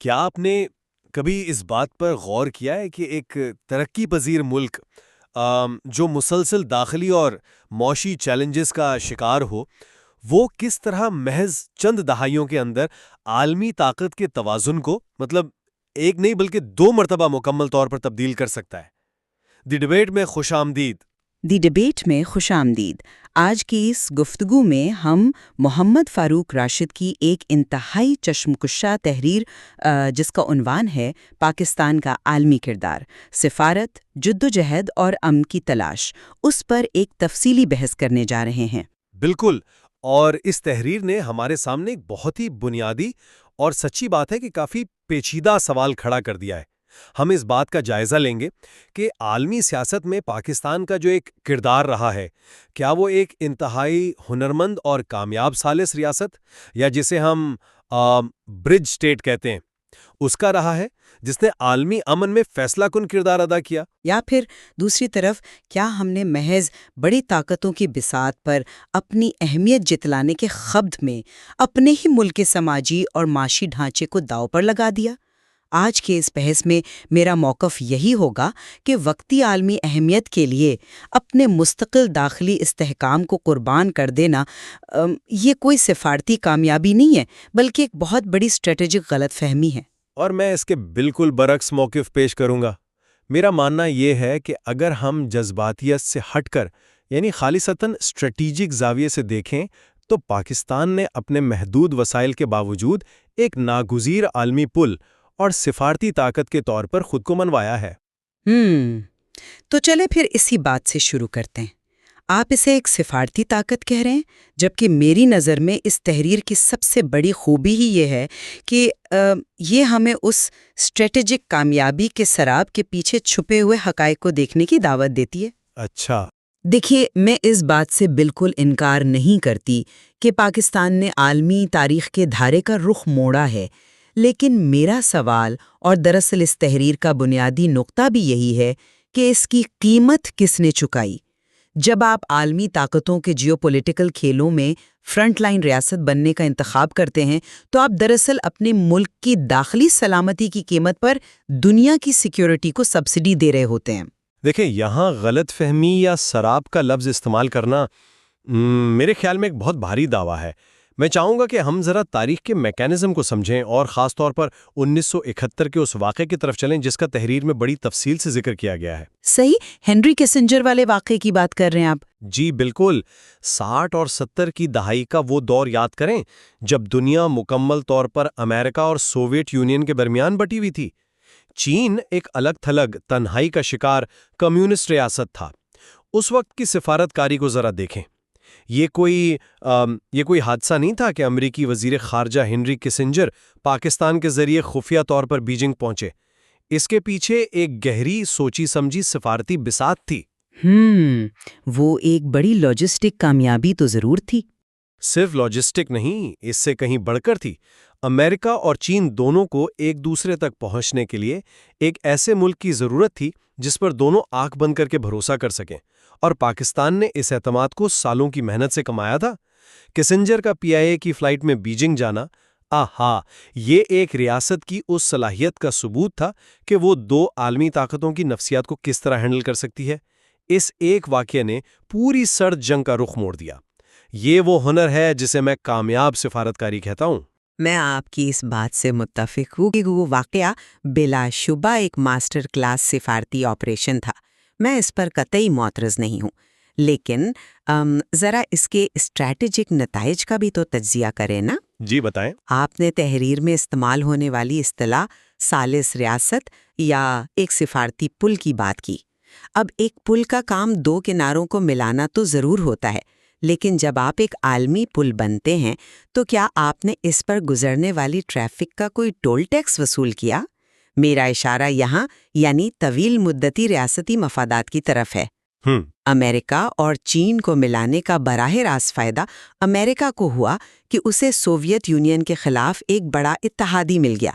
کیا آپ نے کبھی اس بات پر غور کیا ہے کہ ایک ترقی پذیر ملک جو مسلسل داخلی اور معاشی چیلنجز کا شکار ہو، وہ کس طرح محض چند دہائیوں کے اندر عالمی طاقت کے توازن کو ایک نہیں بلکہ دو مرتبہ مکمل طور پر تبدیل کر سکتا ہے؟ دی ڈبیٹ میں خوش آمدید۔ دی ڈبیٹ میں خوش آمدید۔ آج کی اس گفتگو میں ہم محمد فاروق راشد کی ایک انتہائی چشمکشا تحریر جس کا عنوان ہے پاکستان کا عالمی کردار، سفارت، جدوجہد اور امن کی تلاش، اس پر ایک تفصیلی بحث کرنے جا رہے ہیں۔ بالکل، اور اس تحریر نے ہمارے سامنے ایک بہت ہی بنیادی اور سچی بات ہے کہ کافی پیچیدہ سوال کھڑا کر دیا ہے۔ ہم اس بات کا جائزہ لیں گے کہ عالمی سیاست میں پاکستان کا جو ایک کردار رہا ہے، کیا وہ ایک انتہائی ہنرمند اور کامیاب ثالث ریاست، یا جسے ہم برج سٹیٹ کہتے ہیں، اس کا رہا ہے جس نے عالمی امن میں فیصلہ کن کردار ادا کیا، یا پھر دوسری طرف کیا ہم نے محض بڑی طاقتوں کی بساط پر اپنی اہمیت جتلانے کے خبت میں اپنے ہی ملک کے سماجی اور معاشی ڈھانچے کو داؤ پر لگا دیا؟ آج کے اس بحث میں میرا موقف یہی ہوگا کہ وقتی عالمی اہمیت کے لیے اپنے مستقل داخلی استحکام کو قربان کر دینا یہ کوئی سفارتی کامیابی نہیں ہے، بلکہ ایک بہت بڑی اسٹریٹجک غلط فہمی ہے۔ اور میں اس کے بالکل برعکس موقف پیش کروں گا۔ میرا ماننا یہ ہے کہ اگر ہم جذباتیت سے ہٹ کر خالصتاً اسٹریٹجک زاویے سے دیکھیں تو پاکستان نے اپنے محدود وسائل کے باوجود ایک ناگزیر عالمی پل اور سفارتی طاقت کے طور پر خود کو منوایا ہے۔ تو چلے پھر اسی بات سے شروع کرتے ہیں۔ آپ اسے ایک سفارتی طاقت کہہ رہے ہیں، جبکہ میری نظر میں اس تحریر کی سب سے بڑی خوبی ہی یہ ہے کہ یہ ہمیں اس اسٹریٹجک کامیابی کے سراب کے پیچھے چھپے ہوئے حقائق کو دیکھنے کی دعوت دیتی ہے۔ اچھا، دیکھیے، میں اس بات سے بالکل انکار نہیں کرتی کہ پاکستان نے عالمی تاریخ کے دھارے کا رخ موڑا ہے، لیکن میرا سوال اور دراصل اس تحریر کا بنیادی نقطہ بھی یہی ہے کہ اس کی قیمت کس نے چکائی۔ جب آپ عالمی طاقتوں کے جیو پولیٹیکل کھیلوں میں فرنٹ لائن ریاست بننے کا انتخاب کرتے ہیں تو آپ دراصل اپنے ملک کی داخلی سلامتی کی قیمت پر دنیا کی سیکیورٹی کو سبسڈی دے رہے ہوتے ہیں۔ دیکھیں، یہاں غلط فہمی یا سراب کا لفظ استعمال کرنا میرے خیال میں ایک بہت بھاری دعویٰ ہے۔ میں چاہوں گا کہ ہم ذرا تاریخ کے میکانزم کو سمجھیں اور خاص طور پر 1971 کے اس واقعے کی طرف چلیں جس کا تحریر میں بڑی تفصیل سے ذکر کیا گیا ہے۔ صحیح، ہنری کیسنجر والے واقعے کی بات کر رہے ہیں آپ؟ جی بالکل، 60 اور 70 کی دہائی کا وہ دور یاد کریں جب دنیا مکمل طور پر امریکہ اور سوویت یونین کے درمیان بٹی ہوئی تھی۔ چین ایک الگ تھلگ تنہائی کا شکار کمیونسٹ ریاست تھا۔ اس وقت کی سفارت کاری کو ذرا دیکھیں۔ یہ کوئی حادثہ نہیں تھا کہ امریکی وزیر خارجہ ہنری کیسنجر پاکستان کے ذریعے خفیہ طور پر بیجنگ پہنچے۔ اس کے پیچھے ایک گہری سوچی سمجھی سفارتی بساط تھی۔ وہ ایک بڑی لاجسٹک کامیابی تو ضرور تھی۔ صرف لاجسٹک نہیں، اس سے کہیں بڑھ کر تھی۔ امریکہ اور چین دونوں کو ایک دوسرے تک پہنچنے کے لیے ایک ایسے ملک کی ضرورت تھی جس پر دونوں آنکھ بند کر کے بھروسہ کر سکیں، اور پاکستان نے اس اعتماد کو سالوں کی محنت سے کمایا تھا۔ کیسنجر کا PIA کی فلائٹ میں بیجنگ جانا، یہ ایک ریاست کی اس صلاحیت کا ثبوت تھا کہ وہ دو عالمی طاقتوں کی نفسیات کو کس طرح ہینڈل کر سکتی ہے۔ اس ایک واقعے نے پوری سرد جنگ کا رخ موڑ دیا۔ یہ وہ ہنر ہے جسے میں کامیاب سفارتکاری کہتا ہوں۔ میں آپ کی اس بات سے متفق ہوں کہ وہ واقعہ بلا شبہ ایک ماسٹر کلاس سفارتی آپریشن تھا۔ میں اس پر قطعی معترض نہیں ہوں، لیکن ذرا اس کے اسٹریٹجک نتائج کا بھی تو تجزیہ کریں نا۔ جی بتائیں۔ آپ نے تحریر میں استعمال ہونے والی اصطلاح ثالث ریاست یا ایک سفارتی پل کی بات کی۔ اب ایک پل کا کام دو کناروں کو ملانا تو ضرور ہوتا ہے، لیکن جب آپ ایک عالمی پل بنتے ہیں تو کیا آپ نے اس پر گزرنے والی ٹریفک کا کوئی ٹول ٹیکس وصول کیا؟ میرا اشارہ یہاں طویل مدتی ریاستی مفادات کی طرف ہے۔ امریکہ اور چین کو ملانے کا براہ راست فائدہ امریکہ کو ہوا کہ اسے سوویت یونین کے خلاف ایک بڑا اتحادی مل گیا،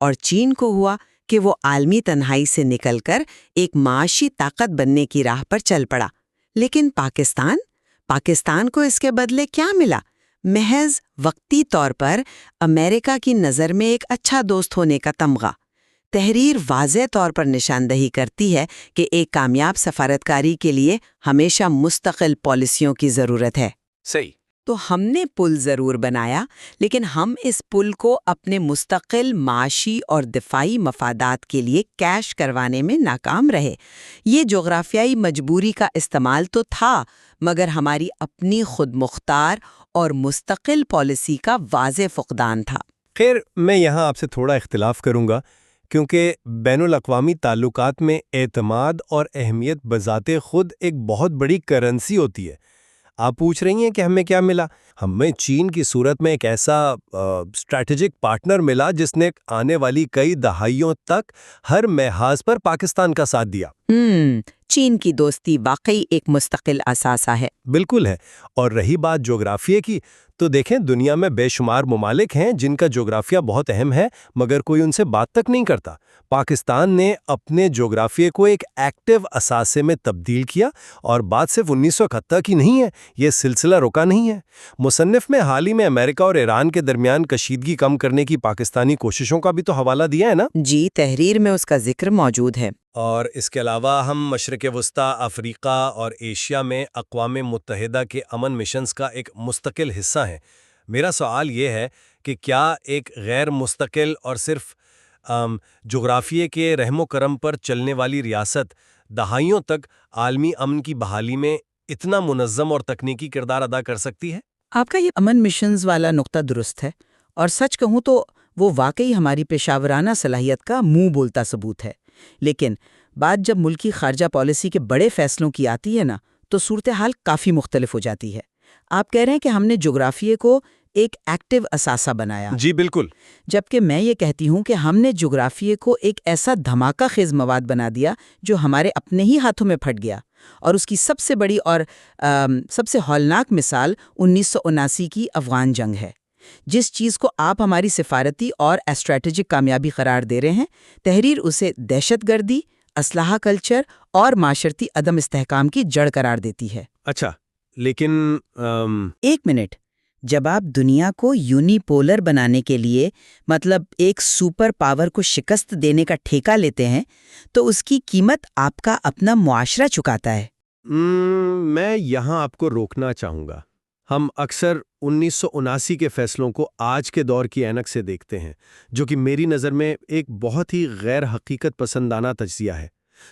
اور چین کو ہوا کہ وہ عالمی تنہائی سے نکل کر ایک معاشی طاقت بننے کی راہ پر چل پڑا۔ لیکن پاکستان کو اس کے بدلے کیا ملا؟ محض وقتی طور پر امریکہ کی نظر میں ایک اچھا دوست ہونے کا تمغہ۔ تحریر واضح طور پر نشاندہی کرتی ہے کہ ایک کامیاب سفارتکاری کے لیے ہمیشہ مستقل پالیسیوں کی ضرورت ہے۔ صحیح۔ تو ہم نے پل ضرور بنایا، لیکن ہم اس پل کو اپنے مستقل معاشی اور دفاعی مفادات کے لیے کیش کروانے میں ناکام رہے۔ یہ جغرافیائی مجبوری کا استعمال تو تھا، مگر ہماری اپنی خود مختار اور مستقل پالیسی کا واضح فقدان تھا۔ خیر، میں یہاں آپ سے تھوڑا اختلاف کروں گا، کیونکہ بین الاقوامی تعلقات میں اعتماد اور اہمیت بذات خود ایک بہت بڑی کرنسی ہوتی ہے۔ آپ پوچھ رہی ہیں کہ ہمیں کیا ملا؟ ہمیں چین کی صورت میں ایک ایسا اسٹریٹجک پارٹنر ملا جس نے آنے والی کئی دہائیوں تک ہر محاذ پر پاکستان کا ساتھ دیا۔ چین کی دوستی واقعی ایک مستقل اثاثہ ہے۔ بالکل ہے۔ اور رہی بات جغرافیے کی، تو دیکھیں دنیا میں بے شمار ممالک ہیں جن کا جغرافیہ بہت اہم ہے، مگر کوئی ان سے بات تک نہیں کرتا۔ پاکستان نے اپنے جغرافیے کو ایک ایکٹیو اثاثے میں تبدیل کیا، اور بات صرف 1971 کی نہیں ہے، یہ سلسلہ رکا نہیں ہے۔ مصنف میں حال ہی میں امریکہ اور ایران کے درمیان کشیدگی کم کرنے کی پاکستانی کوششوں کا بھی تو حوالہ دیا ہے نا؟ جی، تحریر میں اس کا ذکر موجود ہے۔ اور اس کے علاوہ ہم مشرق وسطیٰ، افریقہ اور ایشیا میں اقوام متحدہ کے امن مشنز کا ایک مستقل حصہ ہیں۔ میرا سوال یہ ہے کہ کیا ایک غیر مستقل اور صرف جغرافیے کے رحم و کرم پر چلنے والی ریاست دہائیوں تک عالمی امن کی بحالی میں اتنا منظم اور تکنیکی کردار ادا کر سکتی ہے؟ آپ کا یہ امن مشنز والا نقطہ درست ہے، اور سچ کہوں تو وہ واقعی ہماری پیشاورانہ صلاحیت کا منہ بولتا ثبوت ہے۔ لیکن بات جب ملکی خارجہ پالیسی کے بڑے فیصلوں کی آتی ہے نا، تو صورتحال کافی مختلف ہو جاتی ہے۔ آپ کہہ رہے ہیں کہ ہم نے جغرافیے کو ایک ایکٹیو اثاثہ بنایا۔ جی بالکل۔ جبکہ میں یہ کہتی ہوں کہ ہم نے جغرافیے کو ایک ایسا دھماکہ خیز مواد بنا دیا جو ہمارے اپنے ہی ہاتھوں میں پھٹ گیا، اور اس کی سب سے بڑی اور سب سے ہولناک مثال 1979 کی افغان جنگ ہے۔ جس چیز کو آپ ہماری سفارتی اور اسٹریٹجک کامیابی قرار دے رہے ہیں، تحریر اسے دہشت گردی، اسلحہ کلچر اور معاشرتی عدم استحکام کی جڑ قرار دیتی ہے۔ اچھا، لیکن ایک منٹ، جب آپ دنیا کو یونی پولر بنانے کے لیے، مطلب ایک سپر پاور کو شکست دینے کا ٹھیکہ لیتے ہیں، تو اس کی قیمت آپ کا اپنا معاشرہ چکاتا ہے۔ میں یہاں آپ کو روکنا چاہوں گا۔ ہم اکثر 1979 کے فیصلوں کو آج کے دور کی اینک سے دیکھتے ہیں، جو کہ میری نظر میں ایک بہت ہی غیر حقیقت پسندانہ تجزیہ ہے۔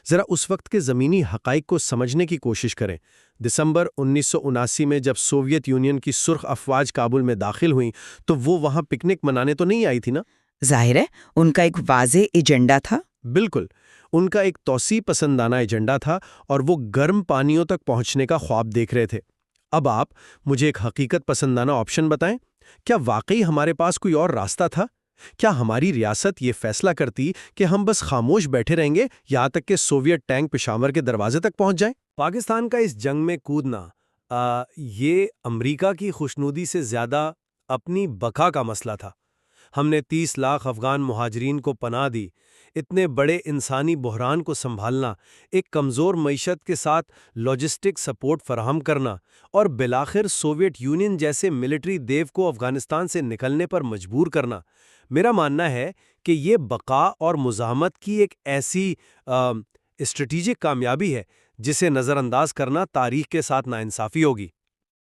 ذرا اس وقت کے زمینی حقائق کو سمجھنے کی کوشش کریں۔ دسمبر 1979 میں جب سوویت یونین کی سرخ افواج کابل میں داخل ہوئیں تو وہ وہاں پکنک منانے تو نہیں آئی تھی نا؟ ظاہر ہے ان کا ایک واضح ایجنڈا تھا۔ بالکل، ان کا ایک توسیع پسندانہ ایجنڈا تھا، اور وہ گرم پانیوں تک پہنچنے کا خواب دیکھ رہے تھے۔ اب آپ مجھے ایک حقیقت پسندانہ آپشن بتائیں، کیا واقعی ہمارے پاس کوئی اور راستہ تھا؟ کیا ہماری ریاست یہ فیصلہ کرتی کہ ہم بس خاموش بیٹھے رہیں گے یہاں تک کہ سوویت ٹینک پشاور کے دروازے تک پہنچ جائیں؟ پاکستان کا اس جنگ میں کودنا یہ امریکہ کی خوشنودی سے زیادہ اپنی بقا کا مسئلہ تھا۔ ہم نے 30 لاکھ افغان مہاجرین کو پناہ دی، اتنے بڑے انسانی بحران کو سنبھالنا، ایک کمزور معیشت کے ساتھ لاجسٹک سپورٹ فراہم کرنا، اور بالآخر سوویت یونین جیسے ملٹری دیو کو افغانستان سے نکلنے پر مجبور کرنا۔ میرا ماننا ہے کہ یہ بقا اور مزاحمت کی ایک ایسی اسٹریٹجک کامیابی ہے جسے نظر انداز کرنا تاریخ کے ساتھ ناانصافی ہوگی۔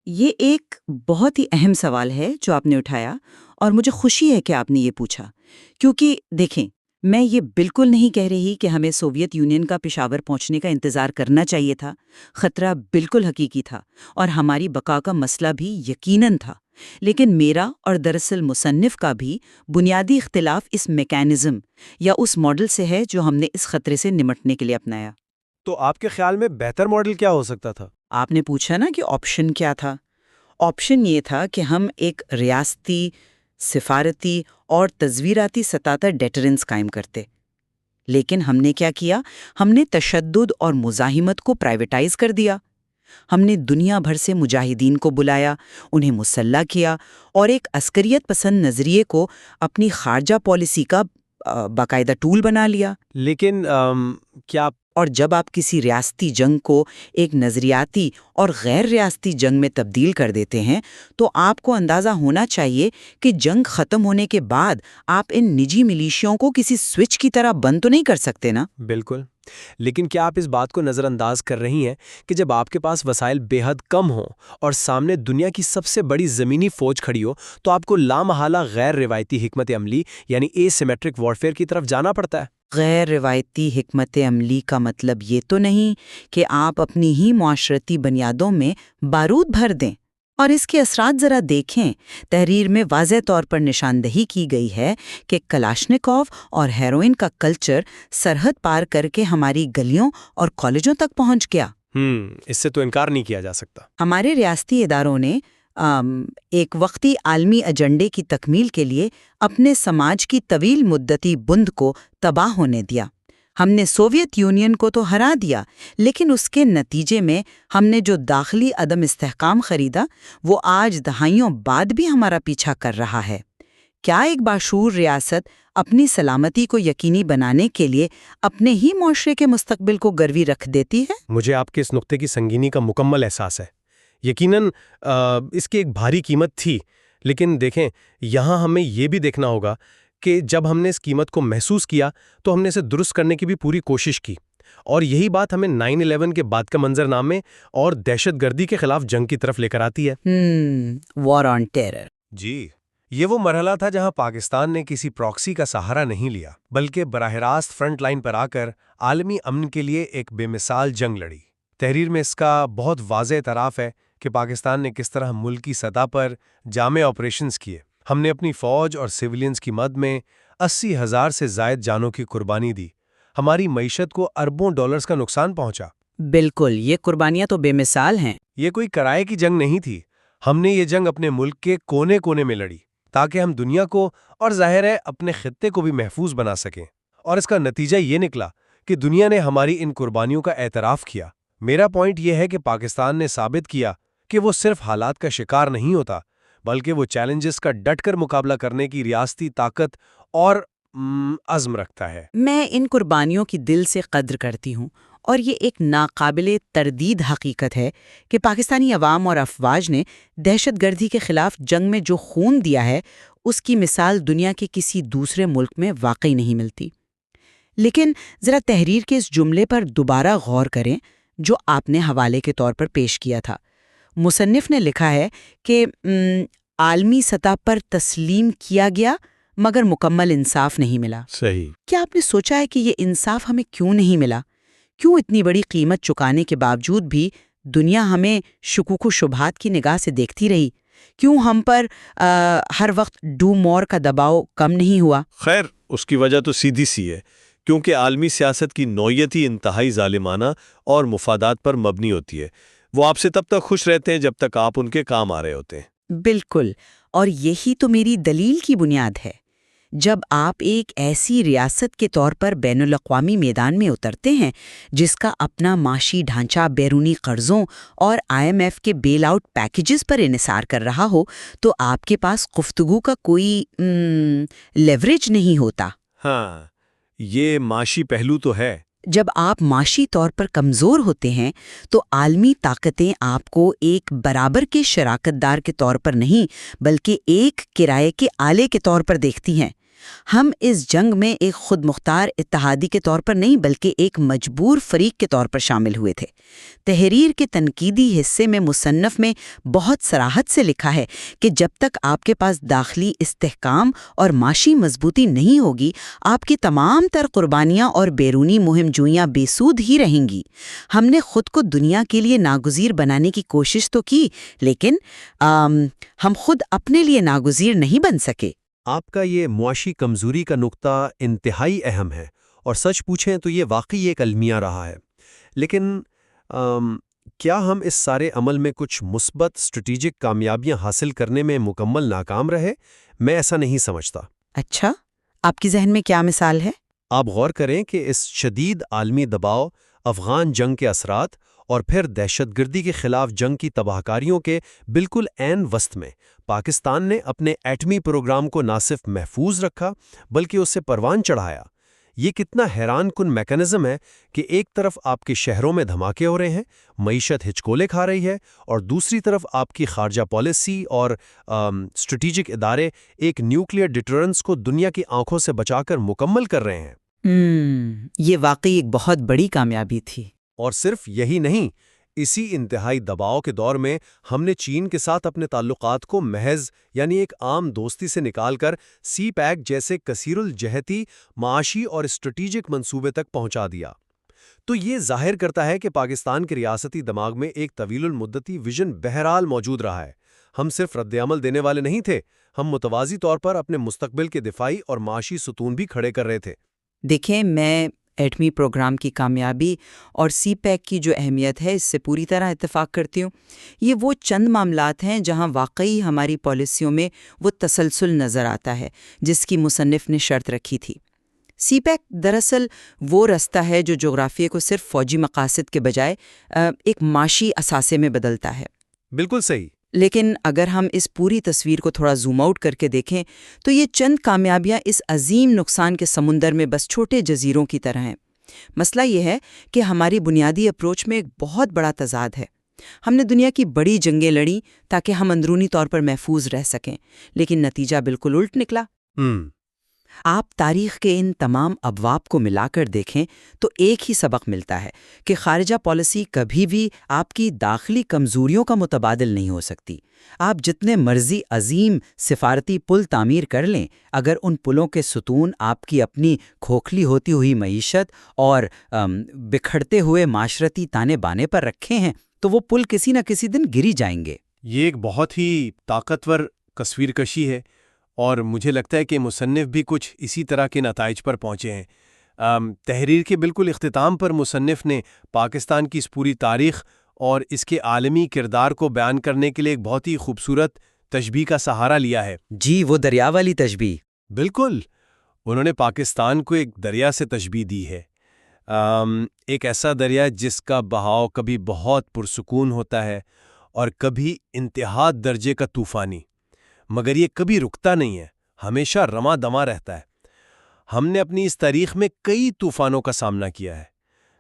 یہ ایک بہت ہی اہم سوال ہے جو آپ نے اٹھایا، اور مجھے خوشی ہے کہ آپ نے یہ پوچھا، کیونکہ دیکھیں، میں یہ بالکل نہیں کہہ رہی کہ ہمیں سوویت یونین کا پشاور پہنچنے کا انتظار کرنا چاہیے تھا۔ خطرہ بالکل حقیقی تھا، اور ہماری بقا کا مسئلہ بھی یقیناً تھا۔ لیکن میرا اور دراصل مصنف کا بھی بنیادی اختلاف اس میکانزم یا اس ماڈل سے ہے جو ہم نے اس خطرے سے نمٹنے کے لیے اپنایا۔ تو آپ کے خیال میں بہتر ماڈل کیا ہو سکتا تھا؟ آپ نے پوچھا نا کہ آپشن کیا تھا۔ آپشن یہ تھا کہ ہم ایک ریاستی، سفارتی اور تصویراتی سطح پر ڈیٹرنس قائم کرتے۔ لیکن ہم نے کیا کیا؟ ہم نے تشدد اور مزاحمت کو پرائیویٹائز کر دیا۔ ہم نے دنیا بھر سے مجاہدین کو بلایا، انہیں مسلح کیا، اور ایک عسکریت پسند نظریے کو اپنی خارجہ پالیسی کا باقاعدہ ٹول بنا لیا. لیکن کیا اور جب آپ کسی ریاستی جنگ کو ایک نظریاتی اور غیر ریاستی جنگ میں تبدیل کر دیتے ہیں تو آپ کو اندازہ ہونا چاہیے کہ جنگ ختم ہونے کے بعد آپ ان نجی ملیشیوں کو کسی سوئچ کی طرح بند تو نہیں کر سکتے نا؟ بالکل. لیکن کیا آپ اس بات کو نظر انداز کر رہی ہیں کہ جب آپ کے پاس وسائل بے حد کم ہوں اور سامنے دنیا کی سب سے بڑی زمینی فوج کھڑی ہو تو آپ کو لامحالہ غیر روایتی حکمت عملی یعنی اے سیمیٹرک وارفیئر کی طرف جانا پڑتا ہے؟ غیر روایتی حکمت عملی کا مطلب یہ تو نہیں کہ آپ اپنی ہی معاشرتی بنیادوں میں بارود بھر دیں. اور اس کے اثرات ذرا دیکھیں. تحریر میں واضح طور پر نشاندہی کی گئی ہے کہ کلاشنکوف اور ہیروئن کا کلچر سرحد پار کر کے ہماری گلیوں اور کالجوں تک پہنچ گیا. اس سے تو انکار نہیں کیا جا سکتا. ہمارے ریاستی اداروں نے ایک وقتی عالمی ایجنڈے کی تکمیل کے لیے اپنے سماج کی طویل مدتی بند کو تباہ ہونے دیا. ہم نے سوویت یونین کو تو ہرا دیا، لیکن اس کے نتیجے میں ہم نے جو داخلی عدم استحکام خریدا وہ آج دہائیوں بعد بھی ہمارا پیچھا کر رہا ہے. کیا ایک باشعور ریاست اپنی سلامتی کو یقینی بنانے کے لیے اپنے ہی معاشرے کے مستقبل کو گروی رکھ دیتی ہے؟ مجھے آپ کے اس نقطے کی سنگینی کا مکمل احساس ہے. یقیناً اس کی ایک بھاری قیمت تھی، لیکن دیکھیں یہاں ہمیں یہ بھی دیکھنا ہوگا کہ جب ہم نے اس قیمت کو محسوس کیا تو ہم نے اسے درست کرنے کی بھی پوری کوشش کی. اور یہی بات ہمیں 9/11 کے بعد کا منظرنامے اور دہشت گردی کے خلاف جنگ کی طرف لے کر آتی ہے. وار آن ٹیرر. جی، یہ وہ مرحلہ تھا جہاں پاکستان نے کسی پراکسی کا سہارا نہیں لیا، بلکہ براہ راست فرنٹ لائن پر آ کر عالمی امن کے لیے ایک بے مثال جنگ لڑی. تحریر میں اس کا بہت واضح اعتراف ہے کہ پاکستان نے کس طرح ملکی سطح پر جامع آپریشنز کیے. ہم نے اپنی فوج اور سیولینز کی مد میں 80,000 سے زائد جانوں کی قربانی دی. ہماری معیشت کو اربوں ڈالرز کا نقصان پہنچا. بالکل، یہ قربانیاں تو بے مثال ہیں. یہ کوئی کرائے کی جنگ نہیں تھی. ہم نے یہ جنگ اپنے ملک کے کونے کونے میں لڑی تاکہ ہم دنیا کو اور ظاہر ہے اپنے خطے کو بھی محفوظ بنا سکیں. اور اس کا نتیجہ یہ نکلا کہ دنیا نے ہماری ان قربانیوں کا اعتراف کیا. میرا پوائنٹ یہ ہے کہ پاکستان نے ثابت کیا کہ وہ صرف حالات کا شکار نہیں ہوتا، بلکہ وہ چیلنجز کا ڈٹ کر مقابلہ کرنے کی ریاستی طاقت اور عزم رکھتا ہے. میں ان قربانیوں کی دل سے قدر کرتی ہوں، اور یہ ایک ناقابل تردید حقیقت ہے کہ پاکستانی عوام اور افواج نے دہشت گردی کے خلاف جنگ میں جو خون دیا ہے اس کی مثال دنیا کے کسی دوسرے ملک میں واقعی نہیں ملتی. لیکن ذرا تحریر کے اس جملے پر دوبارہ غور کریں جو آپ نے حوالے کے طور پر پیش کیا تھا. مصنف نے لکھا ہے کہ عالمی سطح پر تسلیم کیا گیا مگر مکمل انصاف نہیں ملا. صحیح. کیا آپ نے سوچا ہے کہ یہ انصاف ہمیں کیوں نہیں ملا؟ کیوں اتنی بڑی قیمت چکانے کے باوجود بھی دنیا ہمیں شکوک و شبہات کی نگاہ سے دیکھتی رہی؟ کیوں ہم پر ہر وقت ڈو مور کا دباؤ کم نہیں ہوا؟ خیر، اس کی وجہ تو سیدھی سی ہے، کیونکہ عالمی سیاست کی نوعیت ہی انتہائی ظالمانہ اور مفادات پر مبنی ہوتی ہے. وہ آپ سے تب تک خوش رہتے ہیں جب تک آپ ان کے کام آ رہے ہوتے ہیں. بالکل، اور یہی تو میری دلیل کی بنیاد ہے. جب آپ ایک ایسی ریاست کے طور پر بین الاقوامی میدان میں اترتے ہیں جس کا اپنا معاشی ڈھانچہ بیرونی قرضوں اور IMF کے بیل آؤٹ پیکیجز پر انحصار کر رہا ہو تو آپ کے پاس گفتگو کا کوئی لیوریج نہیں ہوتا. ہاں، یہ معاشی پہلو تو ہے. جب آپ معاشی طور پر کمزور ہوتے ہیں تو عالمی طاقتیں آپ کو ایک برابر کے شراکت دار کے طور پر نہیں بلکہ ایک کرائے کے آلے کے طور پر دیکھتی ہیں. ہم اس جنگ میں ایک خود مختار اتحادی کے طور پر نہیں بلکہ ایک مجبور فریق کے طور پر شامل ہوئے تھے. تحریر کے تنقیدی حصے میں مصنف میں بہت صراحت سے لکھا ہے کہ جب تک آپ کے پاس داخلی استحکام اور معاشی مضبوطی نہیں ہوگی آپ کی تمام تر قربانیاں اور بیرونی مہم جوئیاں بے سود ہی رہیں گی. ہم نے خود کو دنیا کے لیے ناگزیر بنانے کی کوشش تو کی لیکن ہم خود اپنے لیے ناگزیر نہیں بن سکے. آپ کا یہ معاشی کمزوری کا نقطہ انتہائی اہم ہے اور سچ پوچھیں تو یہ واقعی ایک المیہ رہا ہے. لیکن کیا ہم اس سارے عمل میں کچھ مثبت اسٹریٹجک کامیابیاں حاصل کرنے میں مکمل ناکام رہے؟ میں ایسا نہیں سمجھتا. اچھا، آپ کی ذہن میں کیا مثال ہے؟ آپ غور کریں کہ اس شدید عالمی دباؤ، افغان جنگ کے اثرات اور پھر دہشت گردی کے خلاف جنگ کی تباہ کاریوں کے بالکل عین وسط میں پاکستان نے اپنے ایٹمی پروگرام کو نہ صرف محفوظ رکھا بلکہ اسے پروان چڑھایا۔ یہ کتنا حیران کن میکانزم ہے کہ ایک طرف آپ کے شہروں میں دھماکے ہو رہے ہیں، معیشت ہچکولے کھا رہی ہے، اور دوسری طرف آپ کی خارجہ پالیسی اور اسٹریٹجک ادارے ایک نیوکلیئر ڈیٹرنس کو دنیا کی آنکھوں سے بچا کر مکمل کر رہے ہیں۔ یہ واقعی ایک بہت بڑی کامیابی تھی۔ اور صرف یہی نہیں، اسی انتہائی دباؤ کے دور میں ہم نے چین کے ساتھ اپنے تعلقات کو محض ایک عام دوستی سے نکال کر سی پیک جیسے کثیر الجہتی معاشی اور اسٹریٹجک منصوبے تک پہنچا دیا۔ تو یہ ظاہر کرتا ہے کہ پاکستان کے ریاستی دماغ میں ایک طویل المدتی ویژن بہرحال موجود رہا ہے۔ ہم صرف رد عمل دینے والے نہیں تھے، ہم متوازی طور پر اپنے مستقبل کے دفاعی اور معاشی ستون بھی کھڑے کر رہے تھے۔ دیکھیں، میں ایٹمی پروگرام کی کامیابی اور سی پیک کی جو اہمیت ہے اس سے پوری طرح اتفاق کرتی ہوں۔ یہ وہ چند معاملات ہیں جہاں واقعی ہماری پالیسیوں میں وہ تسلسل نظر آتا ہے جس کی مصنف نے شرط رکھی تھی۔ سی پیک دراصل وہ رستہ ہے جو جغرافیے کو صرف فوجی مقاصد کے بجائے ایک معاشی اثاثے میں بدلتا ہے۔ بالکل صحیح۔ لیکن اگر ہم اس پوری تصویر کو تھوڑا زوم آؤٹ کر کے دیکھیں تو یہ چند کامیابیاں اس عظیم نقصان کے سمندر میں بس چھوٹے جزیروں کی طرح ہیں۔ مسئلہ یہ ہے کہ ہماری بنیادی اپروچ میں ایک بہت بڑا تضاد ہے۔ ہم نے دنیا کی بڑی جنگیں لڑیں تاکہ ہم اندرونی طور پر محفوظ رہ سکیں، لیکن نتیجہ بالکل الٹ نکلا۔ آپ تاریخ کے ان تمام ابواب کو ملا کر دیکھیں تو ایک ہی سبق ملتا ہے کہ خارجہ پالیسی کبھی بھی آپ کی داخلی کمزوریوں کا متبادل نہیں ہو سکتی۔ آپ جتنے مرضی عظیم سفارتی پل تعمیر کر لیں، اگر ان پلوں کے ستون آپ کی اپنی کھوکھلی ہوتی ہوئی معیشت اور بکھرتے ہوئے معاشرتی تانے بانے پر رکھے ہیں تو وہ پل کسی نہ کسی دن گری جائیں گے۔ یہ ایک بہت ہی طاقتور تصویر کشی ہے، اور مجھے لگتا ہے کہ مصنف بھی کچھ اسی طرح کے نتائج پر پہنچے ہیں۔ تحریر کے بالکل اختتام پر مصنف نے پاکستان کی اس پوری تاریخ اور اس کے عالمی کردار کو بیان کرنے کے لیے ایک بہت ہی خوبصورت تشبیہ کا سہارا لیا ہے۔ جی، وہ دریا والی تشبیہ۔ بالکل، انہوں نے پاکستان کو ایک دریا سے تشبیہ دی ہے، ایک ایسا دریا جس کا بہاؤ کبھی بہت پرسکون ہوتا ہے اور کبھی انتہا درجے کا طوفانی، مگر یہ کبھی رکتا نہیں ہے، ہمیشہ رواں دواں رہتا ہے۔ ہم نے اپنی اس تاریخ میں کئی طوفانوں کا سامنا کیا ہے۔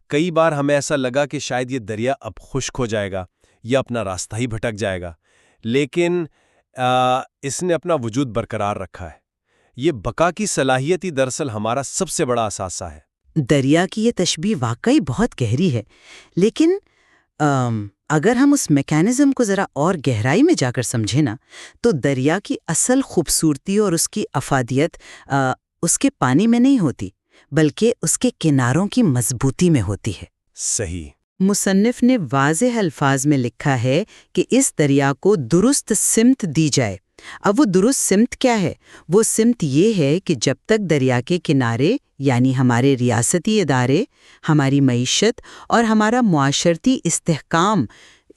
کئی بار ہمیں ایسا لگا کہ شاید یہ دریا اب خشک ہو جائے گا یا اپنا راستہ ہی بھٹک جائے گا، لیکن اس نے اپنا وجود برقرار رکھا ہے۔ یہ بقا کی صلاحیت ہی دراصل ہمارا سب سے بڑا اثاثہ ہے۔ دریا کی یہ تشبیہ واقعی بہت گہری ہے، لیکن اگر ہم اس میکانزم کو ذرا اور گہرائی میں جا کر سمجھیں نا، تو دریا کی اصل خوبصورتی اور اس کی افادیت اس کے پانی میں نہیں ہوتی، بلکہ اس کے کناروں کی مضبوطی میں ہوتی ہے۔ صحیح۔ مصنف نے واضح الفاظ میں لکھا ہے کہ اس دریا کو درست سمت دی جائے۔ اب وہ درست سمت کیا ہے؟ وہ سمت یہ ہے کہ جب تک دریا کے کنارے یعنی ہمارے ریاستی ادارے، ہماری معیشت اور ہمارا معاشرتی استحکام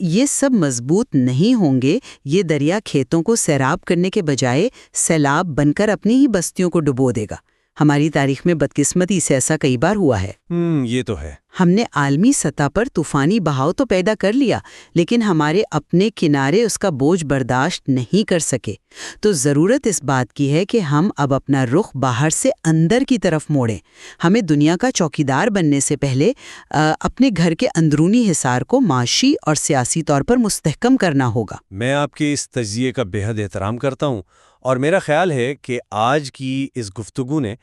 یہ سب مضبوط نہیں ہوں گے، یہ دریا کھیتوں کو سیراب کرنے کے بجائے سیلاب بن کر اپنی ہی بستیوں کو ڈبو دے گا۔ ہماری تاریخ میں بدقسمتی سے ایسا کئی بار ہوا ہے۔ یہ تو ہے۔ ہم نے عالمی سطح پر طوفانی بہاؤ تو پیدا کر لیا، لیکن ہمارے اپنے کنارے اس کا بوجھ برداشت نہیں کر سکے۔ تو ضرورت اس بات کی ہے کہ ہم اب اپنا رخ باہر سے اندر کی طرف موڑیں۔ ہمیں دنیا کا چوکیدار بننے سے پہلے اپنے گھر کے اندرونی حصار کو معاشی اور سیاسی طور پر مستحکم کرنا ہوگا۔ میں آپ کے اس تجزیے کا بے حد احترام کرتا ہوں، اور میرا خیال ہے کہ آج کی اس گفتگو نے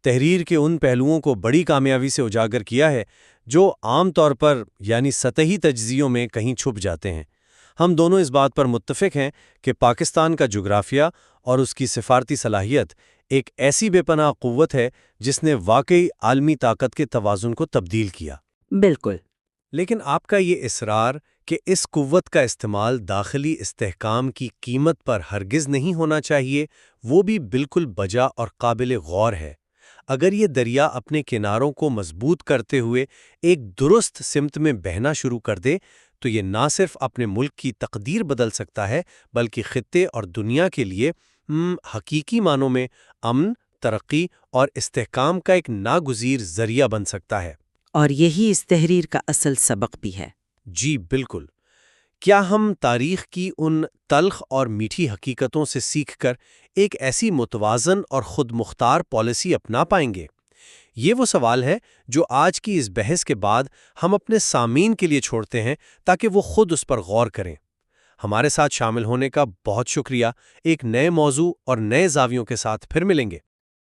تحریر کے ان پہلوؤں کو بڑی کامیابی سے اجاگر کیا ہے جو عام طور پر سطحی تجزیوں میں کہیں چھپ جاتے ہیں۔ ہم دونوں اس بات پر متفق ہیں کہ پاکستان کا جغرافیہ اور اس کی سفارتی صلاحیت ایک ایسی بے پناہ قوت ہے جس نے واقعی عالمی طاقت کے توازن کو تبدیل کیا۔ بالکل۔ لیکن آپ کا یہ اصرار کہ اس قوت کا استعمال داخلی استحکام کی قیمت پر ہرگز نہیں ہونا چاہیے، وہ بھی بالکل بجا اور قابل غور ہے۔ اگر یہ دریا اپنے کناروں کو مضبوط کرتے ہوئے ایک درست سمت میں بہنا شروع کر دے تو یہ نہ صرف اپنے ملک کی تقدیر بدل سکتا ہے بلکہ خطے اور دنیا کے لیے حقیقی معنوں میں امن، ترقی اور استحکام کا ایک ناگزیر ذریعہ بن سکتا ہے۔ اور یہی اس تحریر کا اصل سبق بھی ہے۔ جی بالکل. کیا ہم تاریخ کی ان تلخ اور میٹھی حقیقتوں سے سیکھ کر ایک ایسی متوازن اور خود مختار پالیسی اپنا پائیں گے؟ یہ وہ سوال ہے جو آج کی اس بحث کے بعد ہم اپنے سامعین کے لیے چھوڑتے ہیں تاکہ وہ خود اس پر غور کریں. ہمارے ساتھ شامل ہونے کا بہت شکریہ. ایک نئے موضوع اور نئے زاویوں کے ساتھ پھر ملیں گے.